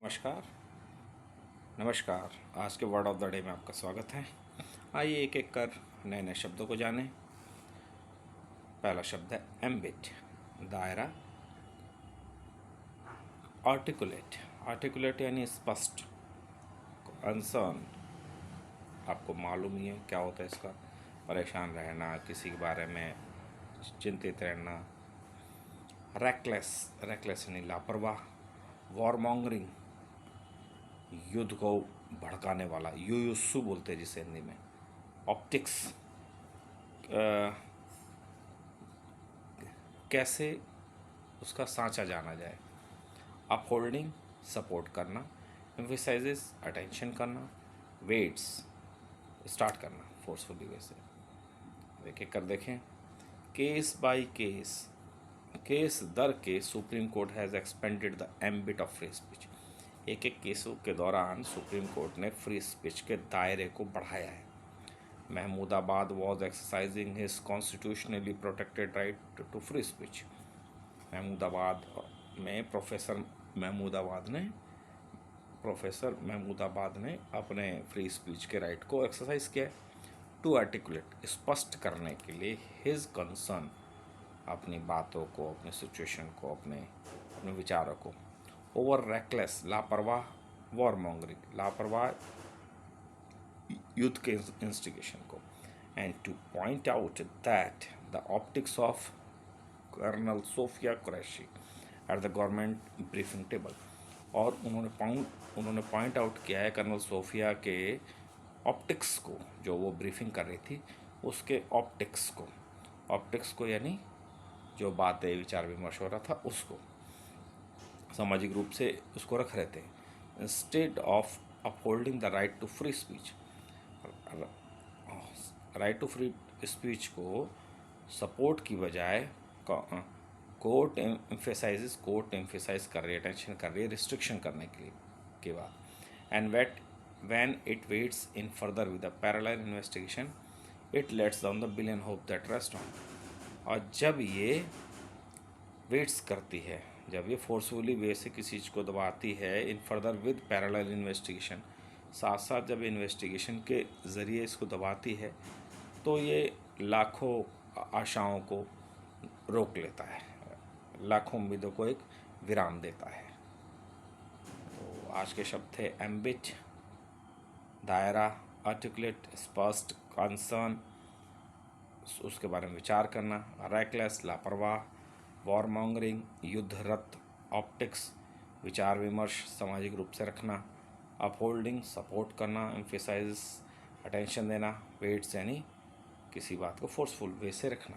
नमस्कार। नमस्कार। आज के वर्ड ऑफ द डे में आपका स्वागत है। आइए एक एक कर नए नए शब्दों को जानें। पहला शब्द है एम्बिट, दायरा। आर्टिकुलेट, आर्टिकुलेट यानी स्पष्ट। कंसर्न, आपको मालूम ही है क्या होता है इसका। परेशान रहना, किसी के बारे में चिंतित रहना। रेकलेस, रेकलेस यानी लापरवाह। वॉरमॉन्गरिंग, युद्ध को भड़काने वाला, युयुत्सु बोलते हैं जिसे हिंदी में। ऑप्टिक्स, कैसे उसका सांचा जाना जाए। अपहोल्डिंग, सपोर्ट करना। एम्फेसाइजेस, अटेंशन करना। वेट्स, स्टार्ट करना फोर्सफुली। वैसे एक एक कर देखें। केस बाय केस, केस दर case Supreme Court has expanded the ambit of free speech. एक एक केसों के दौरान सुप्रीम कोर्ट ने फ्री स्पीच के दायरे को बढ़ाया है। Mahmudabad was exercising his constitutionally protected right to free speech. Mahmudabad में प्रोफेसर महमूदाबाद ने अपने फ्री स्पीच के राइट को एक्सरसाइज किया। टू आर्टिकुलेट, स्पष्ट करने के लिए। हिज कंसर्न, अपनी बातों को, अपने सिचुएशन को, अपने विचारों को। ओवर रेकलेस, लापरवाह। वॉरमॉन्गरिंग, लापरवाह युद्ध के इंस्टिगेशन को। And to point out that the optics of colonel Sofiya Qureshi at the government briefing table. और उन्होंने पॉइंट आउट किया है कर्नल सोफिया के ऑप्टिक्स को, जो वो ब्रीफिंग कर रही थी उसके ऑप्टिक्स को यानी जो बातें विचार विमर्श हो रहा था उसको सामाजिक रूप से उसको रख रहे थे। Instead of upholding the right to free speech, right to free speech को सपोर्ट की बजाय कोर्ट एम्फेसाइज कर रही है, अटेंशन कर रही है रिस्ट्रिक्शन करने के बाद। And when it waits in further with a parallel investigation, it lets down the billion hope that rest on। और जब ये वेट्स करती है, जब ये फोर्सफुली वे से किसी चीज़ को दबाती है, in further with parallel investigation, साथ साथ जब इन्वेस्टिगेशन के ज़रिए इसको दबाती है, तो ये लाखों आशाओं को रोक लेता है, लाखों उम्मीदों को एक विराम देता है। तो आज के शब्द थे एम्बिट, दायरा, आर्टिकुलेट, स्पष्ट, कंसर्न, उसके बारे में विचार करना। रेकलेस, लापरवाह। वॉरमॉन्गरिंग, युद्धरत। ऑप्टिक्स, विचार विमर्श सामाजिक रूप से रखना। अपहोल्डिंग, सपोर्ट करना। एम्फेसाइज, अटेंशन देना। वेट्स यानी किसी बात को फोर्सफुल वे से रखना।